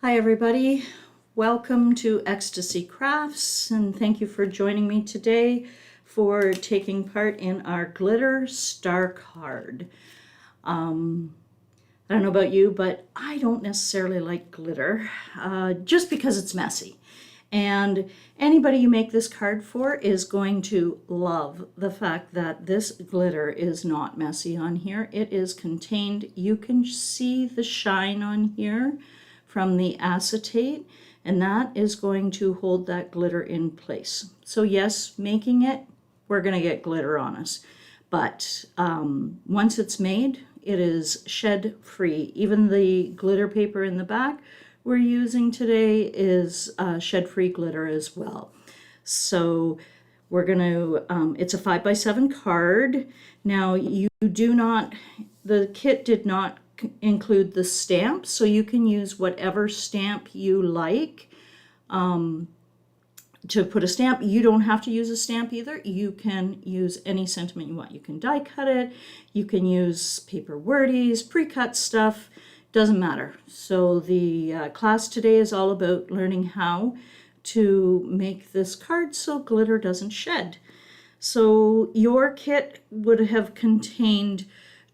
Hi everybody, welcome to Ecstasy Crafts and thank you for joining me today for taking part in our glitter star card. I don't know about you, but I don't necessarily like glitter just because it's messy. And anybody you make this card for is going to love the fact that this glitter is not messy on here. It is contained. You can see the shine on here from the acetate, and that is going to hold that glitter in place. So yes, making it, we're going to get glitter on us. But once it's made, it is shed free. Even the glitter paper in the back we're using today is shed free glitter as well. So we're going to, it's a 5x7 card. Now you do not, the kit did not include the stamp, so you can use whatever stamp you like to put a stamp. You don't have to use a stamp either. You can use any sentiment you want. You can die cut it, you can use paper wordies, pre-cut stuff, doesn't matter. So the class today is all about learning how to make this card so glitter doesn't shed. So your kit would have contained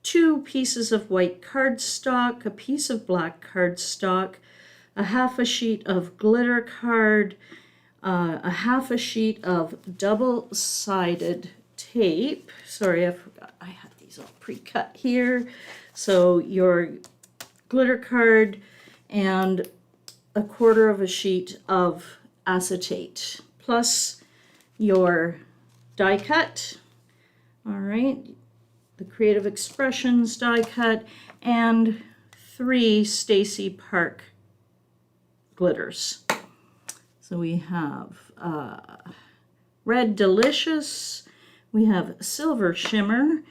2 pieces of white cardstock, a piece of black cardstock, a half a sheet of glitter card, a half a sheet of double-sided tape. Sorry, I forgot I had these all pre-cut here. So your glitter card and a quarter of a sheet of acetate, plus your die cut. All right. The Creative Expressions die cut, and 3 Stacy Park glitters. So we have Red Delicious, we have Silver Shimmer,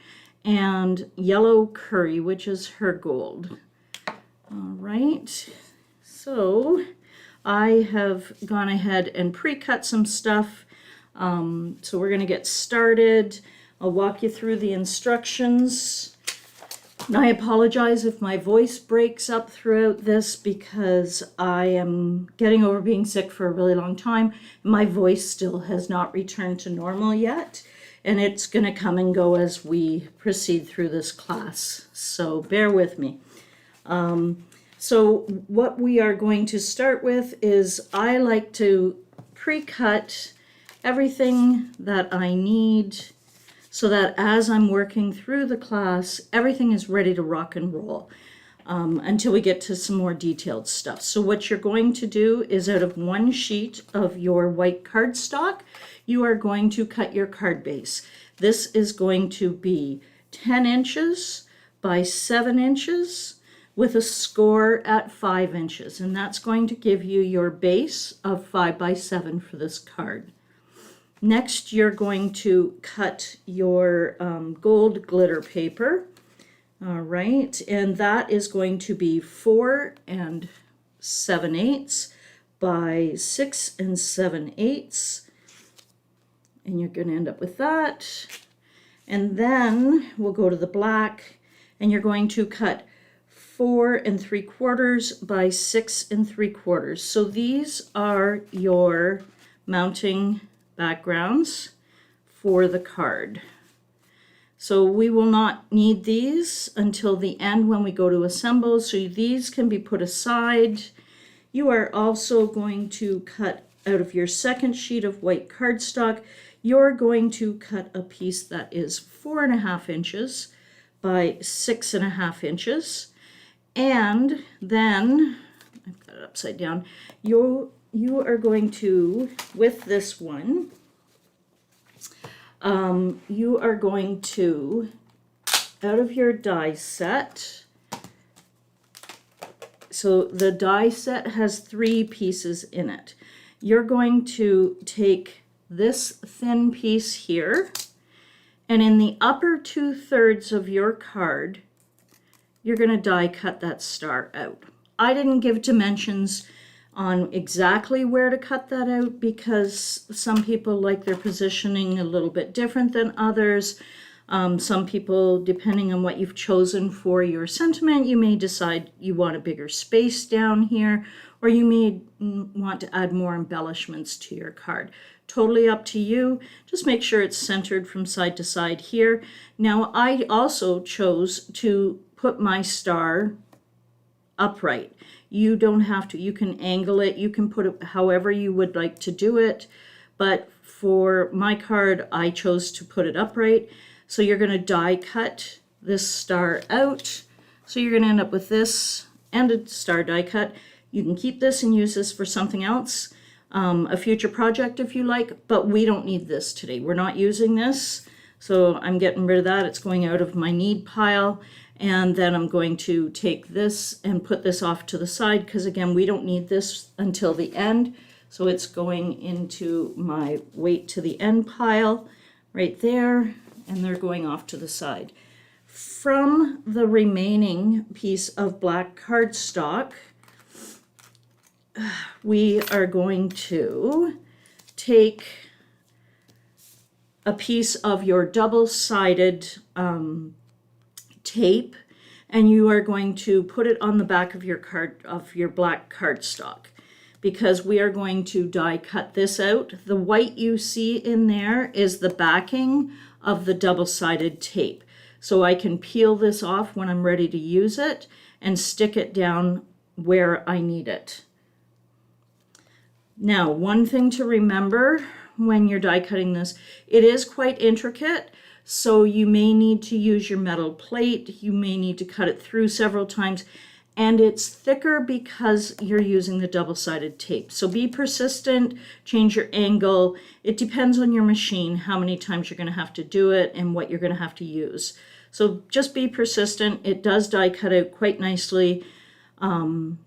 and Yellow Curry, which is her gold. All right, so I have gone ahead and pre-cut some stuff. So we're going to get started. I'll walk you through the instructions. And I apologize if my voice breaks up throughout this because I am getting over being sick for a really long time. My voice still has not returned to normal yet, and it's going to come and go as we proceed through this class. So bear with me. So what we are going to start with is I like to pre-cut everything that I need so that as I'm working through the class, everything is ready to rock and roll until we get to some more detailed stuff. So what you're going to do is out of 1 sheet of your white cardstock, you are going to cut your card base. This is going to be 10 inches by 7 inches with a score at 5 inches. And that's going to give you your base of 5x7 for this card. Next, you're going to cut your gold glitter paper. All right, and that is going to be 4 7/8 by 6 7/8. And you're going to end up with that. And then we'll go to the black, and you're going to cut 4 3/4 by 6 3/4. So these are your mounting backgrounds for the card. So we will not need these until the end when we go to assemble. So these can be put aside. You are also going to cut out of your second sheet of white cardstock. You're going to cut a piece that is 4.5 inches by 6.5 inches. And then, I've got it upside down, you are going to, with this one, you are going to, out of your die set, so the die set has 3 pieces in it. You're going to take this thin piece here, and in the upper 2/3 of your card, you're going to die cut that star out. I didn't give dimensions on exactly where to cut that out because some people like their positioning a little bit different than others. Some people, depending on what you've chosen for your sentiment, you may decide you want a bigger space down here, or you may want to add more embellishments to your card. Totally up to you. Just make sure it's centered from side to side here. Now, I also chose to put my star upright. You don't have to. You can angle it. You can put it however you would like to do it. But for my card, I chose to put it upright. So you're going to die cut this star out. So you're going to end up with this and a star die cut. You can keep this and use this for something else, a future project if you like, but we don't need this today. We're not using this. So I'm getting rid of that. It's going out of my need pile. And then I'm going to take this and put this off to the side because, again, we don't need this until the end. So it's going into my wait to the end pile right there, and they're going off to the side. From the remaining piece of black cardstock, we are going to take a piece of your double-sided tape, and you are going to put it on the back of your card, of your black cardstock, because we are going to die cut this out. The white you see in there is the backing of the double-sided tape. So I can peel this off when I'm ready to use it and stick it down where I need it. Now, one thing to remember when you're die cutting this, it is quite intricate. So you may need to use your metal plate. You may need to cut it through several times. And it's thicker because you're using the double-sided tape. So be persistent, change your angle. It depends on your machine, how many times you're going to have to do it and what you're going to have to use. So just be persistent. It does die cut out quite nicely. Now,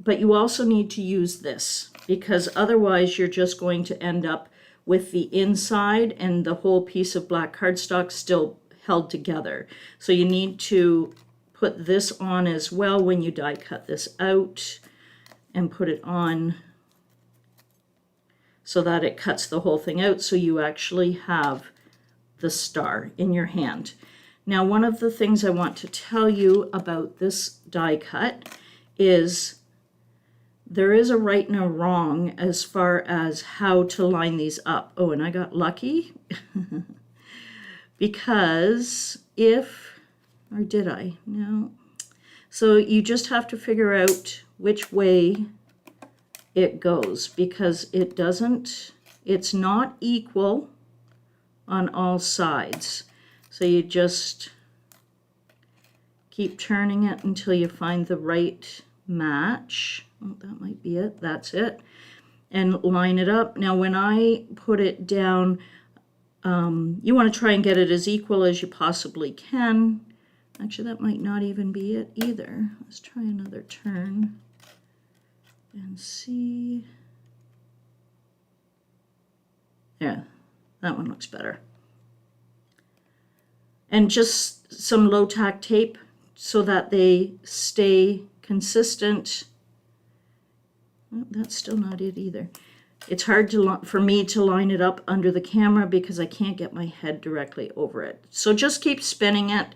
but you also need to use this because otherwise you're just going to end up with the inside and the whole piece of black cardstock still held together. So you need to put this on as well when you die cut this out and put it on so that it cuts the whole thing out so you actually have the star in your hand. Now, one of the things I want to tell you about this die cut is there is a right and a wrong as far as how to line these up. Oh, and I got lucky because or did I? No. So you just have to figure out which way it goes because it's not equal on all sides. So you just keep turning it until you find the right match. Oh, that might be it. That's it. And line it up. Now, when I put it down, you want to try and get it as equal as you possibly can. Actually, that might not even be it either. Let's try another turn and see. Yeah, that one looks better. And just some low-tack tape so that they stay consistent. Well, that's still not it either. It's hard for me to line it up under the camera because I can't get my head directly over it. So just keep spinning it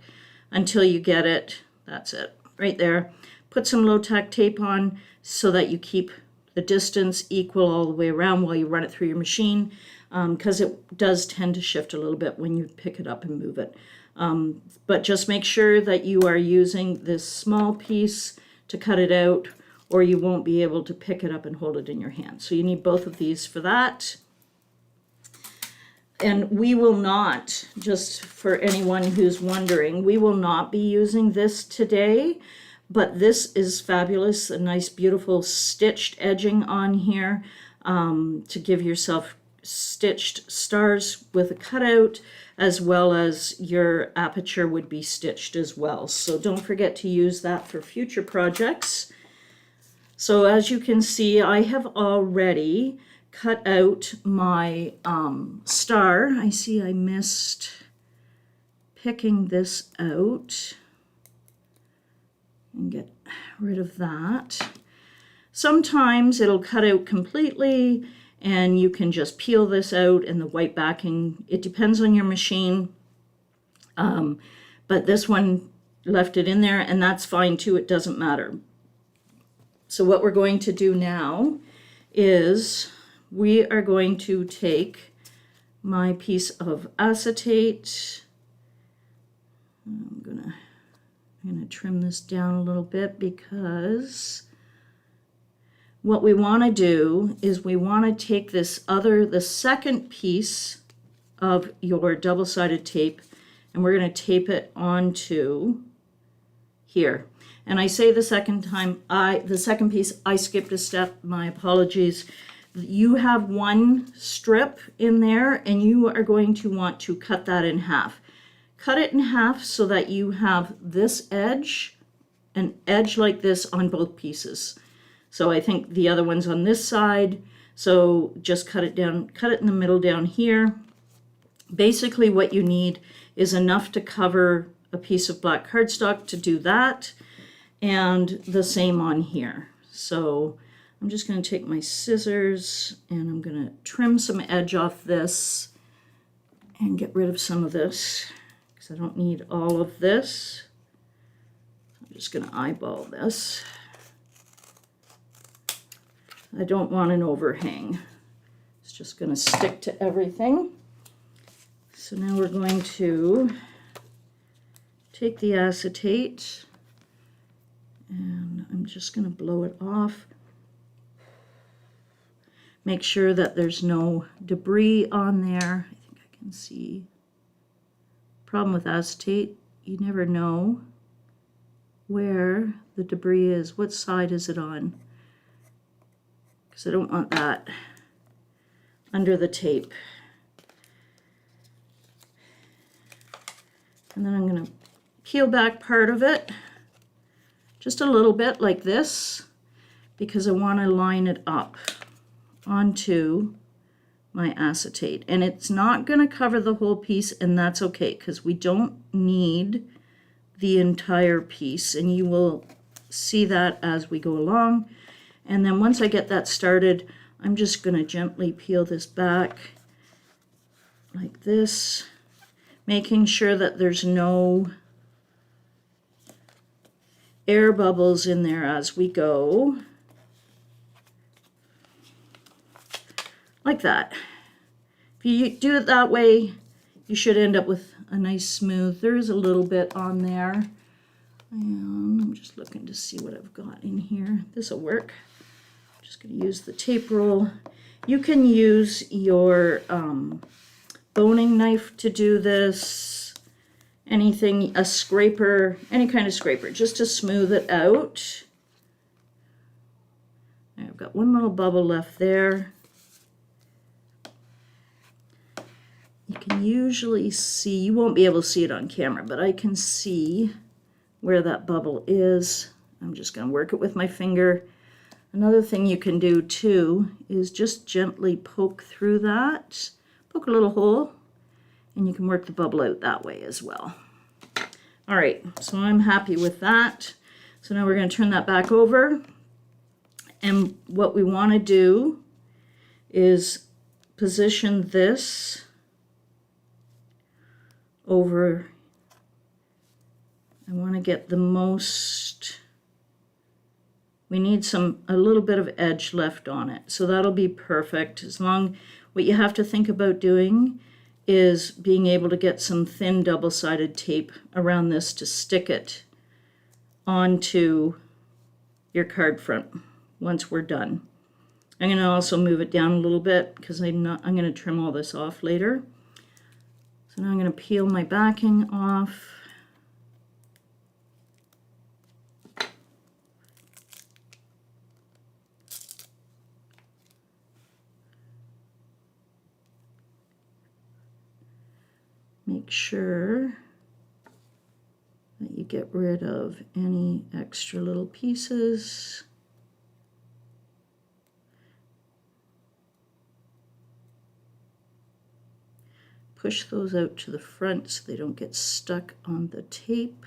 until you get it. That's it, right there. Put some low-tack tape on so that you keep the distance equal all the way around while you run it through your machine, because it does tend to shift a little bit when you pick it up and move it. But just make sure that you are using this small piece to cut it out, or you won't be able to pick it up and hold it in your hand. So you need both of these for that. And we will not, just for anyone who's wondering, we will not be using this today, but this is fabulous, a nice beautiful stitched edging on here to give yourself stitched stars with a cutout, as well as your aperture would be stitched as well. So don't forget to use that for future projects. So as you can see, I have already cut out my star. I see I missed picking this out and get rid of that. Sometimes it'll cut out completely and you can just peel this out, and the white backing, it depends on your machine. But this one left it in there, and that's fine too, it doesn't matter. So what we're going to do now is we are going to take my piece of acetate. I'm gonna trim this down a little bit, because what we want to do is we want to take the second piece of your double-sided tape, and we're going to tape it onto here. And I say the second piece, I skipped a step, my apologies. You have one strip in there, and you are going to want to cut that in half. Cut it in half so that you have this edge, an edge like this on both pieces. So I think the other one's on this side, so just cut it down, cut it in the middle down here. Basically what you need is enough to cover a piece of black cardstock to do that, and the same on here. So I'm just going to take my scissors and I'm going to trim some edge off this and get rid of some of this, because I don't need all of this. I'm just going to eyeball this. I don't want an overhang. It's just going to stick to everything. So now we're going to take the acetate, and I'm just going to blow it off. Make sure that there's no debris on there. I think I can see. Problem with acetate, you never know where the debris is. What side is it on? Because I don't want that under the tape. And then I'm going to peel back part of it, just a little bit like this, because I want to line it up onto my acetate. And it's not going to cover the whole piece, and that's okay, because we don't need the entire piece, and you will see that as we go along. And then once I get that started, I'm just going to gently peel this back like this, making sure that there's no air bubbles in there as we go. Like that. If you do it that way, you should end up with a nice smooth. There is a little bit on there. And I'm just looking to see what I've got in here. This will work. I'm just going to use the tape roll. You can use your boning knife to do this. Anything, a scraper, any kind of scraper, just to smooth it out. I've got one little bubble left there. You can usually see, you won't be able to see it on camera, but I can see where that bubble is. I'm just going to work it with my finger. Another thing you can do too is just gently poke through that. Poke a little hole, and you can work the bubble out that way as well. All right, so I'm happy with that. So now we're going to turn that back over. And what we want to do is position this over. I want to get the most, we need a little bit of edge left on it. So that'll be perfect. What you have to think about doing is being able to get some thin double-sided tape around this to stick it onto your card front once we're done. I'm going to also move it down a little bit because I'm going to trim all this off later. So now I'm going to peel my backing off. Make sure that you get rid of any extra little pieces. Push those out to the front so they don't get stuck on the tape.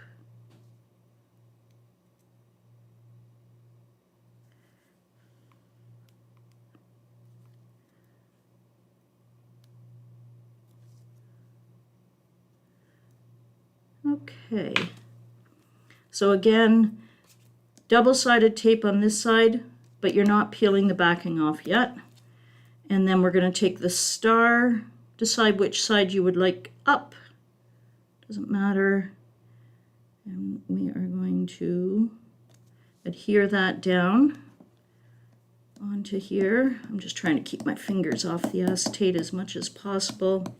Okay. So again, double-sided tape on this side, but you're not peeling the backing off yet. And then we're going to take the star, decide which side you would like up. Doesn't matter. And we are going to adhere that down onto here. I'm just trying to keep my fingers off the acetate as much as possible.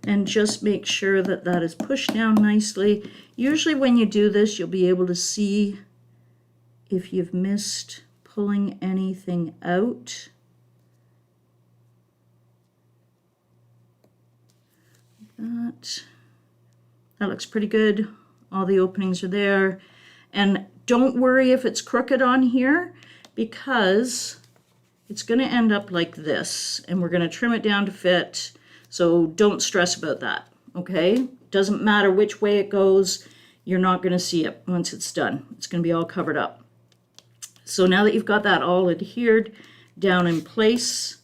And just make sure that that is pushed down nicely. Usually when you do this, you'll be able to see if you've missed pulling anything out. That looks pretty good. All the openings are there. And don't worry if it's crooked on here, because it's going to end up like this, and we're going to trim it down to fit. So don't stress about that, okay? Doesn't matter which way it goes, you're not going to see it once it's done. It's going to be all covered up. So now that you've got that all adhered down in place,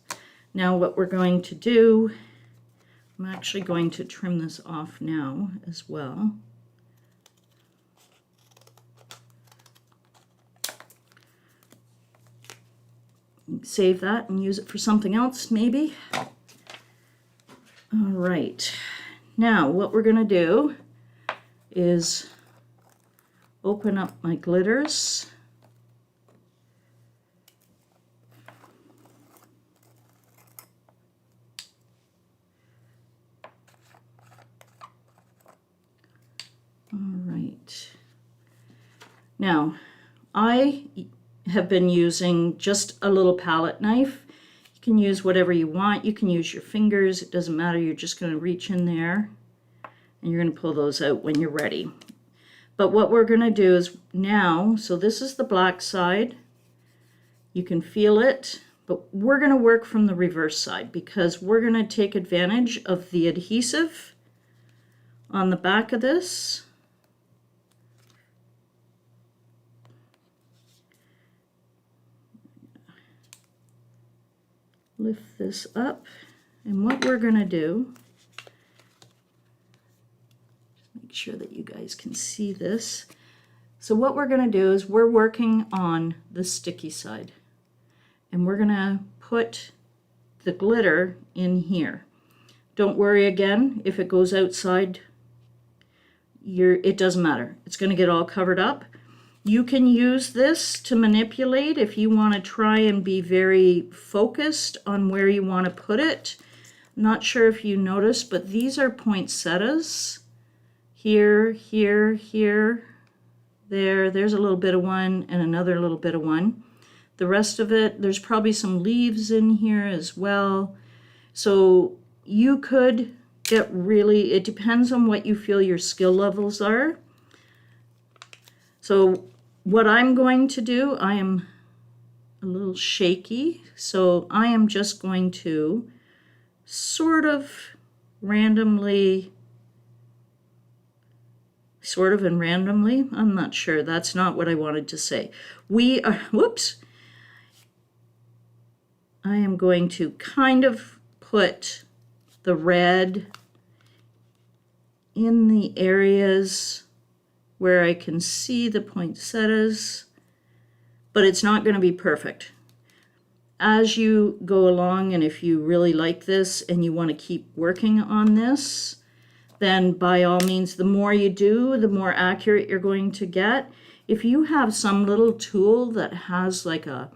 now what we're going to do, I'm actually going to trim this off now as well. Save that and use it for something else, maybe. All right, now what we're going to do is open up my glitters. All right. Now, I have been using just a little palette knife. You can use whatever you want. You can use your fingers. It doesn't matter. You're just going to reach in there and you're going to pull those out when you're ready. But what we're going to do is now, so this is the black side. You can feel it, but we're going to work from the reverse side because we're going to take advantage of the adhesive on the back of this. Lift this up, and what we're going to do, make sure that you guys can see this. So what we're going to do is we're working on the sticky side, and we're going to put the glitter in here. Don't worry again if it goes outside, it doesn't matter. It's going to get all covered up. You can use this to manipulate if you want to try and be very focused on where you want to put it. I'm not sure if you noticed, but these are poinsettias. Here, here, here, there's a little bit of one and another little bit of one. The rest of it, there's probably some leaves in here as well. So you could get really, it depends on what you feel your skill levels are. So what I'm going to do, I am a little shaky, so I am just going to sort of randomly, I'm not sure, that's not what I wanted to say. We are, whoops, I am going to kind of put the red in the areas where I can see the poinsettias, but it's not going to be perfect. As you go along, and if you really like this and you want to keep working on this, then by all means, the more you do, the more accurate you're going to get. If you have some little tool that has like a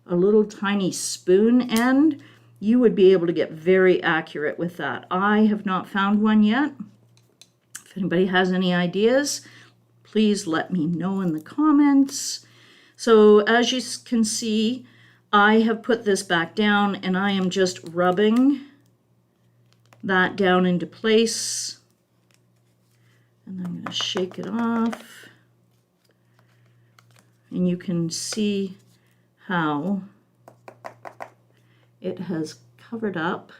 little tiny spoon end, you would be able to get very accurate with that. I have not found one yet. If anybody has any ideas, please let me know in the comments. So as you can see, I have put this back down and I am just rubbing that down into place. And I'm going to shake it off. And you can see how it has covered up.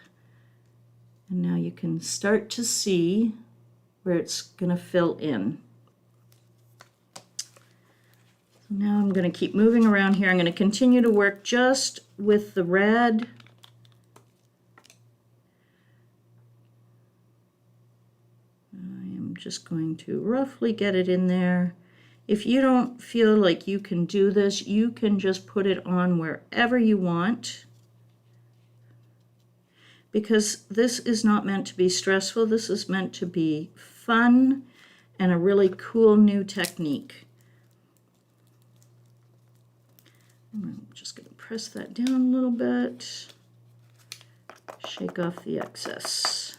And now you can start to see where it's going to fill in. Now I'm going to keep moving around here. I'm going to continue to work just with the red just going to roughly get it in there. If you don't feel like you can do this, you can just put it on wherever you want, because this is not meant to be stressful. This is meant to be fun and a really cool new technique. I'm just going to press that down a little bit, shake off the excess.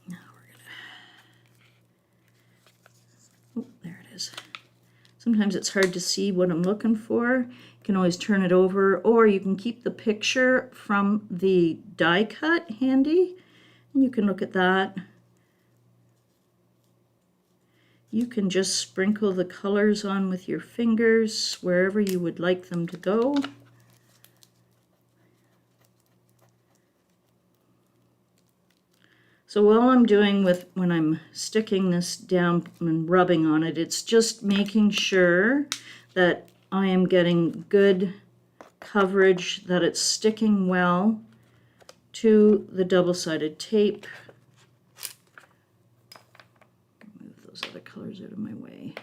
Now we're going to, oh, there it is. Sometimes it's hard to see what I'm looking for. You can always turn it over, or you can keep the picture from the die cut handy, and you can look at that. You can just sprinkle the colors on with your fingers wherever you would like them to go. So while I'm doing when I'm sticking this down and rubbing on it, it's just making sure that I am getting good coverage, that it's sticking well to the double-sided tape. Move those other colors out of my way.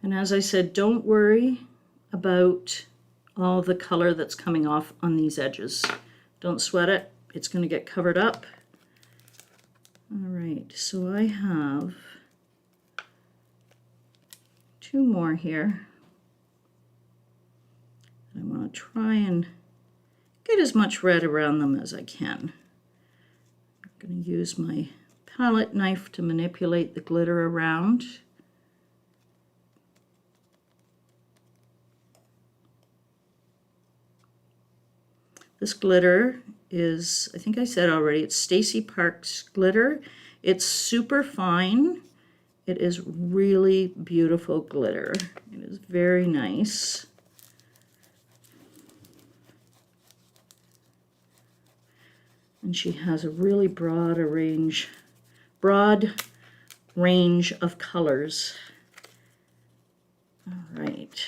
And as I said, don't worry about all the color that's coming off on these edges. Don't sweat it. It's going to get covered up. All right, so I have 2 more here. I want to try and get as much red around them as I can. I'm going to use my palette knife to manipulate the glitter around. This glitter is, I think I said already, it's Stacy Parks glitter. It's super fine. It is really beautiful glitter. It is very nice. And she has a really broad range of colors. All right.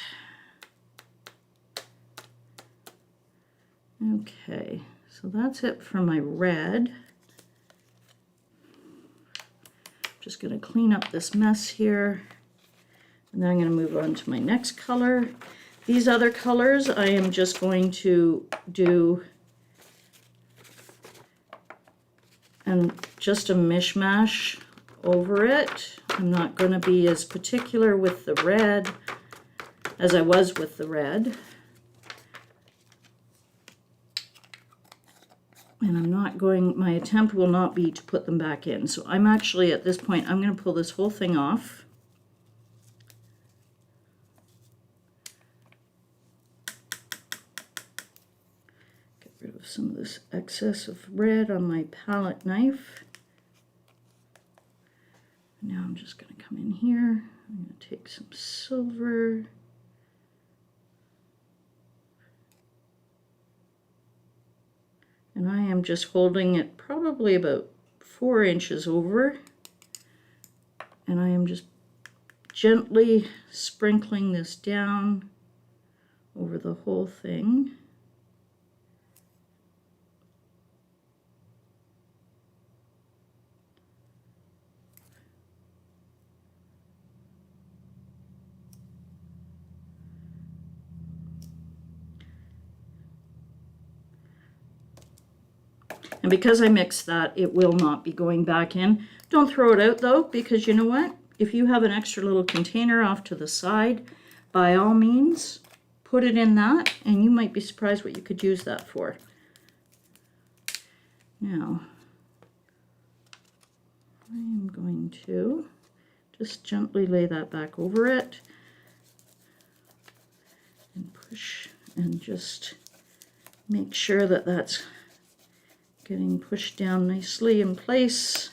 Okay, so that's it for my red. Just going to clean up this mess here, and then I'm going to move on to my next color. These other colors I am just going to do and just a mishmash over it. I'm not going to be as particular with the red as I was with the red. And I'm not going, my attempt will not be to put them back in. So I'm actually, at this point, I'm going to pull this whole thing off. Get rid of some of this excess of red on my palette knife. Now I'm just going to come in here. I'm going to take some silver. And I am just holding it probably about 4 inches over. And I am just gently sprinkling this down over the whole thing. And because I mixed that, it will not be going back in. Don't throw it out though, because you know what? If you have an extra little container off to the side, by all means, put it in that, and you might be surprised what you could use that for. Now, I'm going to just gently lay that back over it and push and just make sure that that's getting pushed down nicely in place.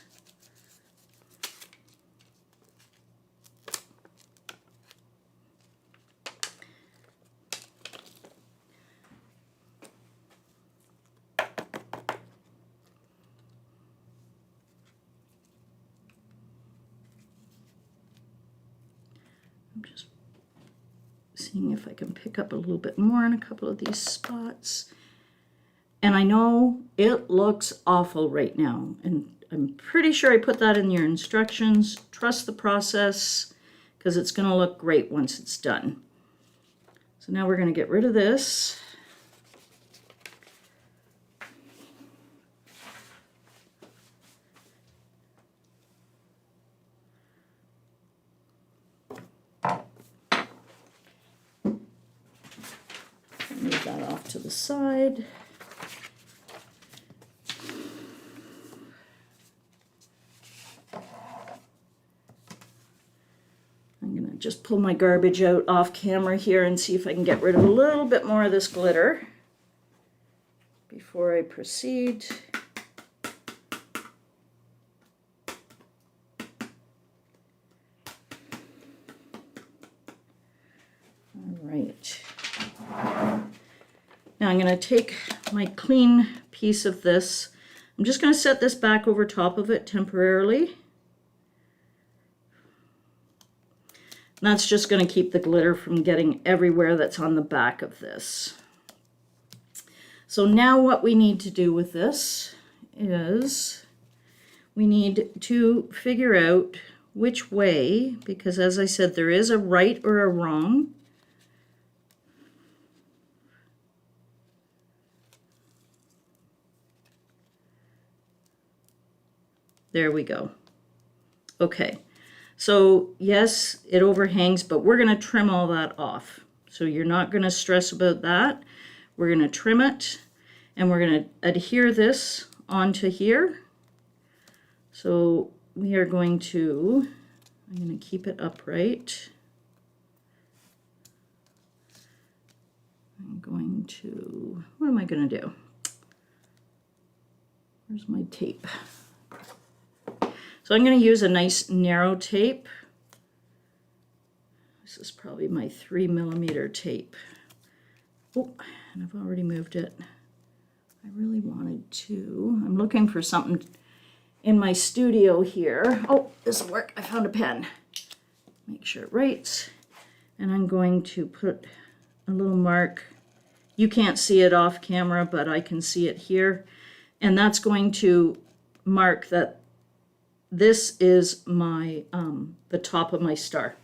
I'm just seeing if I can pick up a little bit more in a couple of these spots. And I know it looks awful right now, and I'm pretty sure I put that in your instructions. Trust the process, because it's going to look great once it's done. So now we're going to get rid of this. Move that off to the side. I'm going to just pull my garbage out off camera here and see if I can get rid of a little bit more of this glitter before I proceed. All right. Now I'm going to take my clean piece of this. I'm just going to set this back over top of it temporarily. And that's just going to keep the glitter from getting everywhere that's on the back of this. So now what we need to do with this is we need to figure out which way, because as I said, there is a right or a wrong. There we go. Okay. So yes, it overhangs, but we're going to trim all that off. So you're not going to stress about that. We're going to trim it, and we're going to adhere this onto here. So we are going to, I'm going to keep it upright. I'm going to, what am I going to do? Where's my tape? So I'm going to use a nice narrow tape. This is probably my 3mm tape. Oh, and I've already moved it. I really wanted to. I'm looking for something in my studio here. Oh, this will work. I found a pen. Make sure it writes. And I'm going to put a little mark. You can't see it off camera, but I can see it here. And that's going to mark that this is my the top of my star.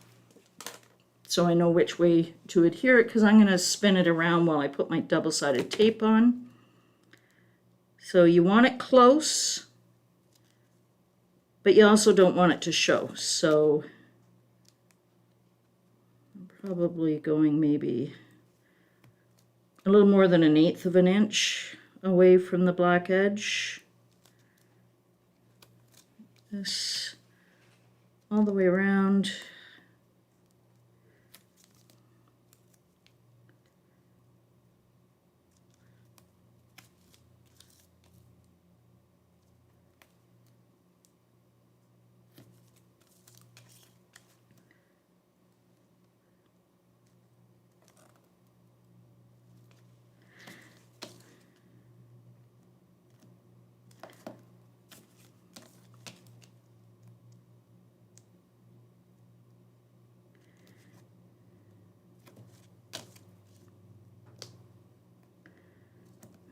So I know which way to adhere it, because I'm going to spin it around while I put my double-sided tape on. So you want it close, but you also don't want it to show. So I'm probably going maybe a little more than 1/8 of an inch away from the black edge. This all the way around.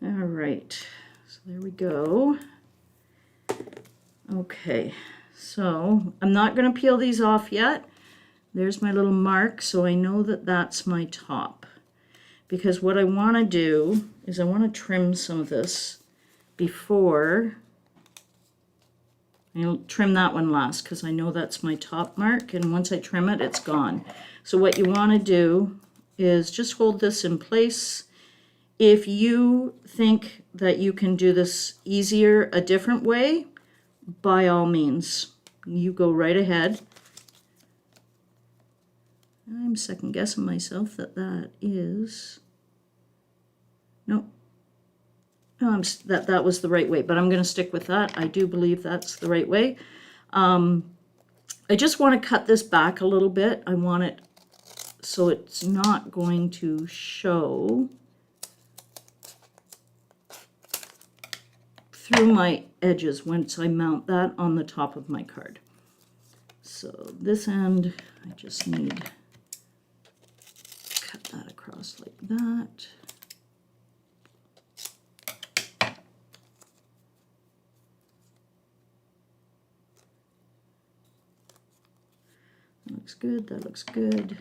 All right, so there we go. Okay, so I'm not going to peel these off yet. There's my little mark, so I know that that's my top. Because what I want to do is I want to trim some of this before. I'll trim that one last because I know that's my top mark, and once I trim it, it's gone. So what you want to do is just hold this in place. If you think that you can do this easier, a different way, by all means, you go right ahead. I'm second guessing myself that is, no, that was the right way, but I'm going to stick with that. I do believe that's the right way. I just want to cut this back a little bit. I want it so it's not going to show through my edges once I mount that on the top of my card. So this end, I just need to cut that across like that. That looks good, that looks good.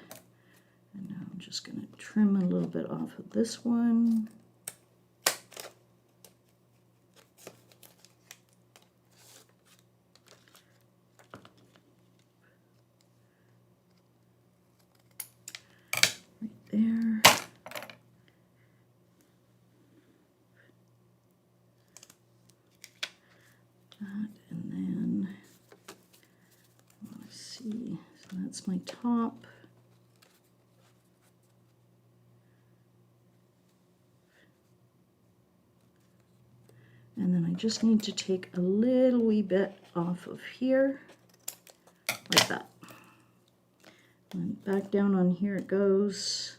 And now I'm just going to trim a little bit off of this one. Right there. That, and then, let's see, so that's my top. And then I just need to take a little wee bit off of here, like that. And back down on here it goes.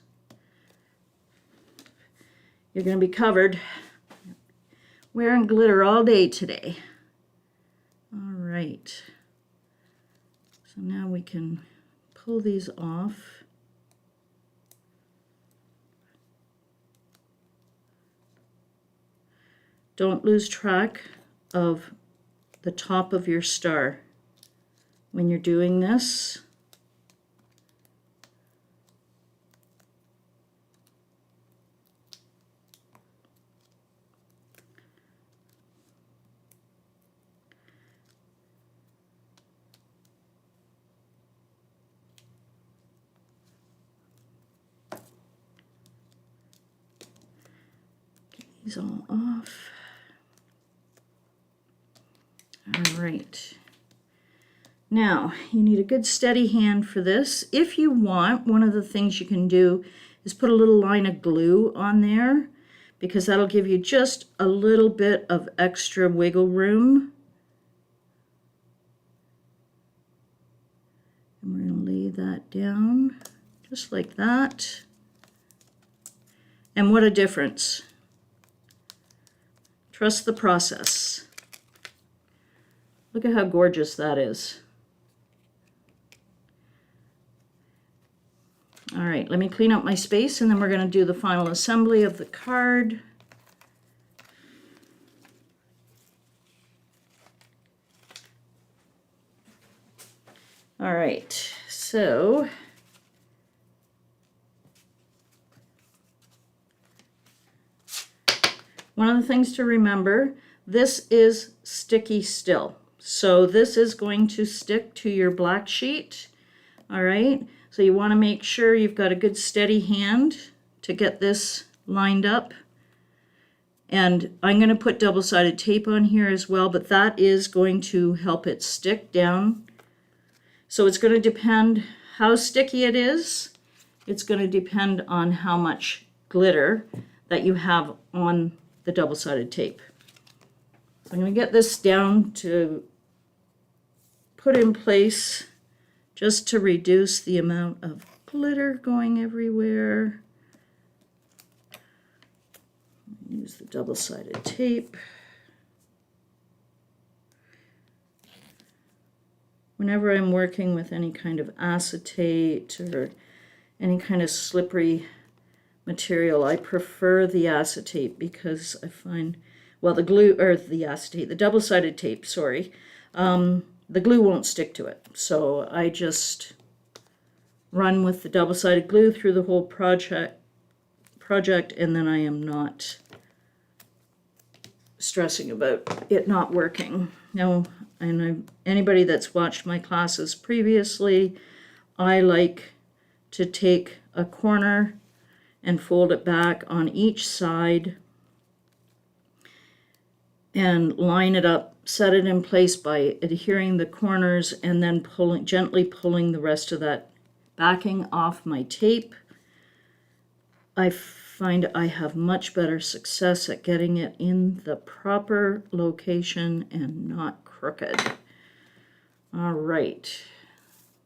You're going to be covered. Wearing glitter all day today. All right. So now we can pull these off. Don't lose track of the top of your star when you're doing this. Get these all off. All right. Now, you need a good steady hand for this. If you want, one of the things you can do is put a little line of glue on there, because that'll give you just a little bit of extra wiggle room. And we're going to lay that down just like that. And what a difference. Trust the process. Look at how gorgeous that is. All right, let me clean up my space and then we're going to do the final assembly of the card. All right, so one of the things to remember, this is sticky still. So this is going to stick to your black sheet, all right? So you want to make sure you've got a good steady hand to get this lined up. And I'm going to put double-sided tape on here as well, but that is going to help it stick down. So it's going to depend how sticky it is. It's going to depend on how much glitter that you have on the double-sided tape. So I'm going to get this down to put in place just to reduce the amount of glitter going everywhere. Use the double-sided tape. Whenever I'm working with any kind of acetate or any kind of slippery material, I prefer the acetate because I find, well, the glue, or the acetate, the double-sided tape, sorry, the glue won't stick to it. So I just run with the double-sided glue through the whole project, and then I am not stressing about it not working. Now, anybody that's watched my classes previously, I like to take a corner and fold it back on each side and line it up, set it in place by adhering the corners and then gently pulling the rest of that backing off my tape, I find I have much better success at getting it in the proper location and not crooked. All right,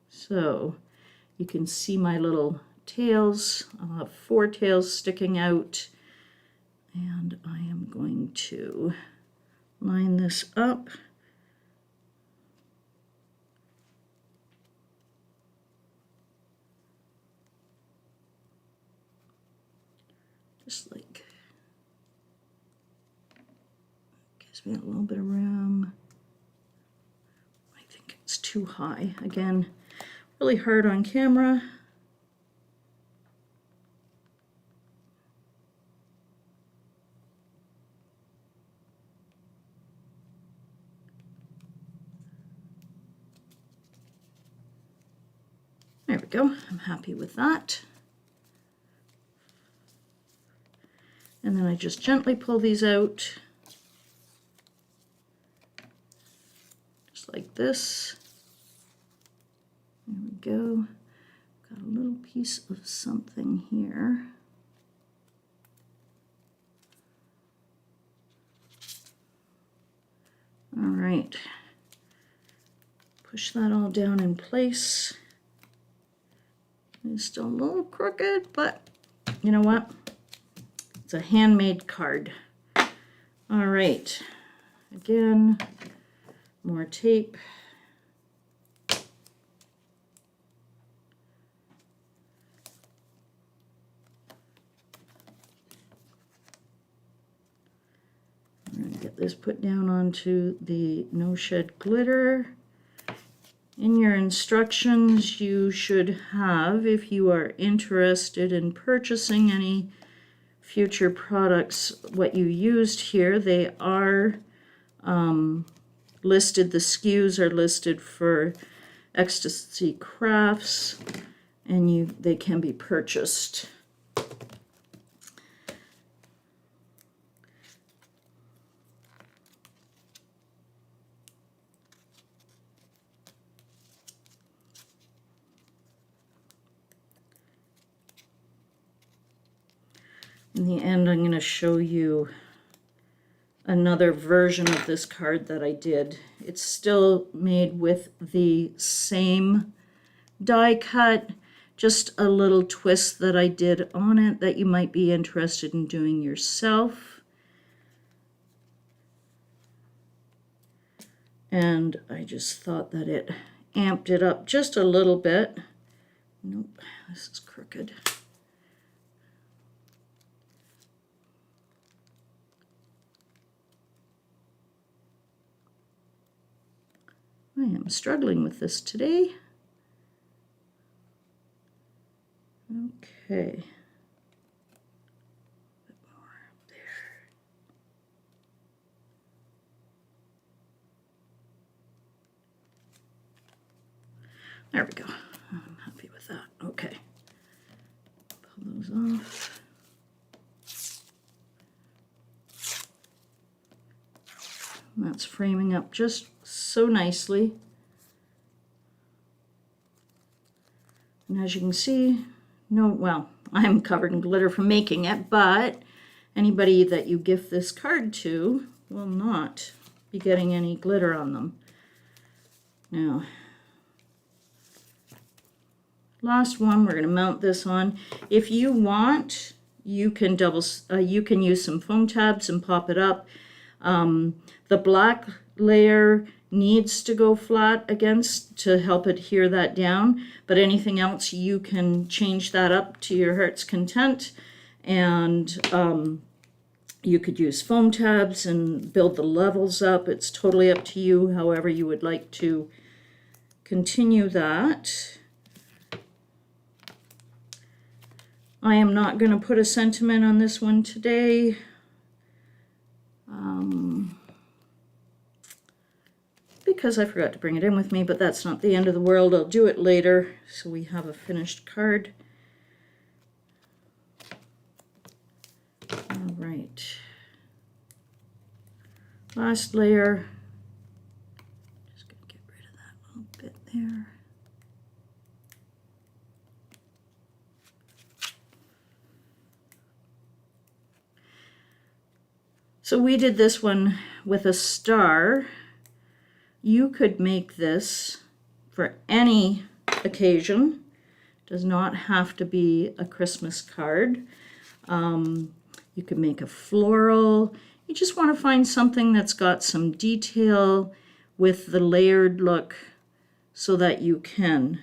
so you can see my little tails. I'll have 4 tails sticking out, and I am going to line this up. Just like, gives me a little bit of room. I think it's too high. Again, really hard on camera. There we go. I'm happy with that. And then I just gently pull these out, just like this. There we go. Got a little piece of something here. All right. Push that all down in place. It's still a little crooked, but you know what? It's a handmade card. All right. Again, more tape. I'm going to get this put down onto the No Shed glitter. In your instructions, you should have, if you are interested in purchasing any future products, what you used here. They are listed, the SKUs are listed for Ecstasy Crafts, and they can be purchased. In the end, I'm going to show you another version of this card that I did. It's still made with the same die cut, just a little twist that I did on it that you might be interested in doing yourself. And I just thought that it amped it up just a little bit. Nope, this is crooked. I am struggling with this today. Okay. A bit more there. There we go. I'm happy with that. Okay. Pull those off. And that's framing up just so nicely. And as you can see, well, I'm covered in glitter from making it, but anybody that you gift this card to will not be getting any glitter on them. Now, last one, we're going to mount this on. If you want, you can use some foam tabs and pop it up. The black layer needs to go flat against to help adhere that down, but anything else you can change that up to your heart's content. And you could use foam tabs and build the levels up. It's totally up to you, however you would like to continue that. I am not going to put a sentiment on this one today. Because I forgot to bring it in with me, but that's not the end of the world. I'll do it later, so we have a finished card. All right. last layer, just going to get rid of that little bit there. So we did this one with a star. You could make this for any occasion. Does not have to be a Christmas card. You could make a floral. You just want to find something that's got some detail with the layered look so that you can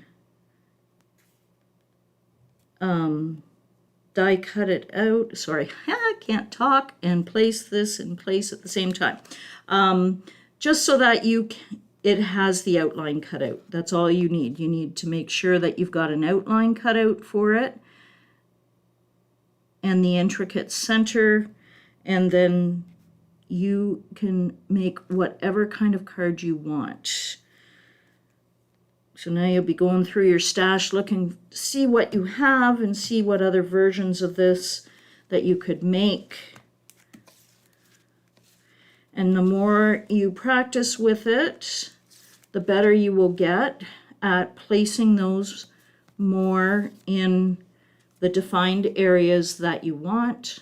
die cut it out. Sorry, I can't talk and place this in place at the same time. Just so that it has the outline cut out. That's all you need. You need to make sure that you've got an outline cut out for it and the intricate center, and then you can make whatever kind of card you want. So now you'll be going through your stash looking to see what you have and see what other versions of this that you could make. And the more you practice with it, the better you will get at placing those more in the defined areas that you want.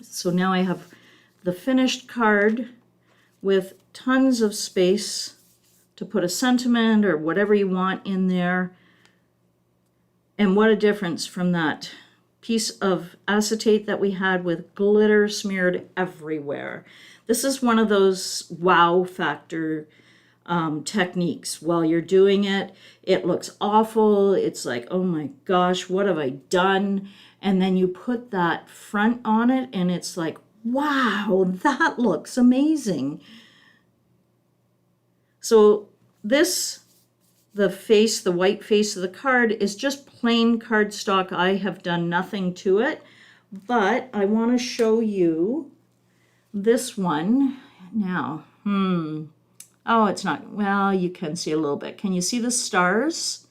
So now I have the finished card with tons of space to put a sentiment or whatever you want in there. And what a difference from that piece of acetate that we had with glitter smeared everywhere. This is one of those wow factor techniques. While you're doing it, it looks awful. It's like, oh my gosh, what have I done? And then you put that front on it and it's like, wow, that looks amazing. So this, the white face of the card is just plain cardstock. I have done nothing to it, but I want to show you this one now. Oh, it's not, well, you can see a little bit. Can you see the stars?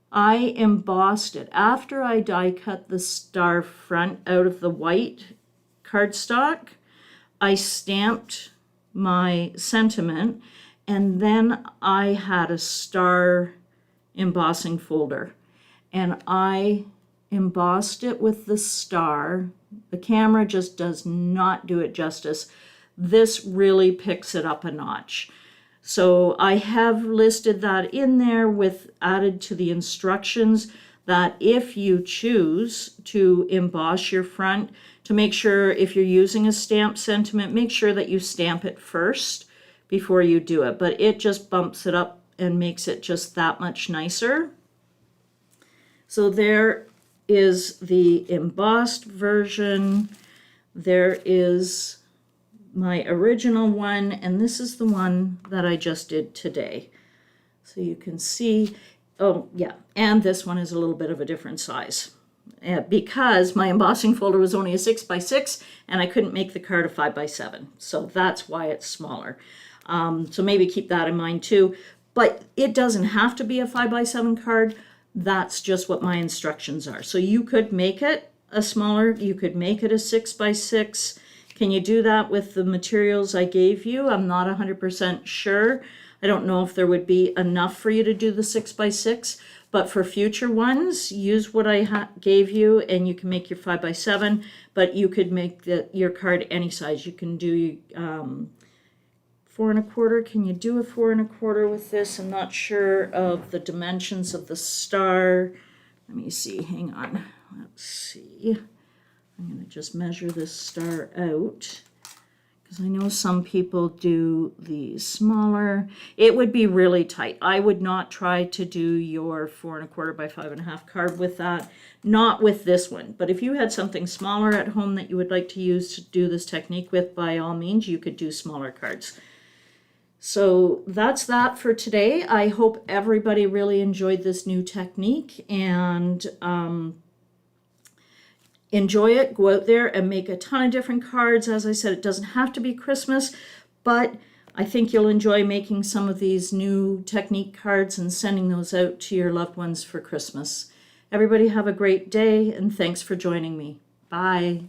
I embossed it. After I die cut the star front out of the white cardstock, I stamped my sentiment, and then I had a star embossing folder, and I embossed it with the star. The camera just does not do it justice. This really picks it up a notch. So I have listed that in there with added to the instructions that if you choose to emboss your front, to make sure if you're using a stamped sentiment, make sure that you stamp it first before you do it. But it just bumps it up and makes it just that much nicer. So there is the embossed version. There is my original one, and this is the one that I just did today. So you can see, oh yeah, and this one is a little bit of a different size because my embossing folder was only a 6x6 and I couldn't make the card a 5x7. So that's why it's smaller. So maybe keep that in mind too. But it doesn't have to be a 5x7 card. That's just what my instructions are. So you could make it a smaller, you could make it a 6x6. Can you do that with the materials I gave you? I'm not 100% sure. I don't know if there would be enough for you to do the 6x6, but for future ones, use what I gave you and you can make your 5x7, but you could make your card any size. You can do 4 1/4. Can you do a 4 1/4 with this? I'm not sure of the dimensions of the star. Let me see, hang on. Let's see. I'm going to just measure this star out because I know some people do these smaller. It would be really tight. I would not try to do your 4 1/4 by 5 1/2 card with that. Not with this one. But if you had something smaller at home that you would like to use to do this technique with, by all means, you could do smaller cards. So that's that for today. I hope everybody really enjoyed this new technique and enjoy it. Go out there and make a ton of different cards. As I said, it doesn't have to be Christmas, but I think you'll enjoy making some of these new technique cards and sending those out to your loved ones for Christmas. Everybody have a great day, and thanks for joining me. Bye.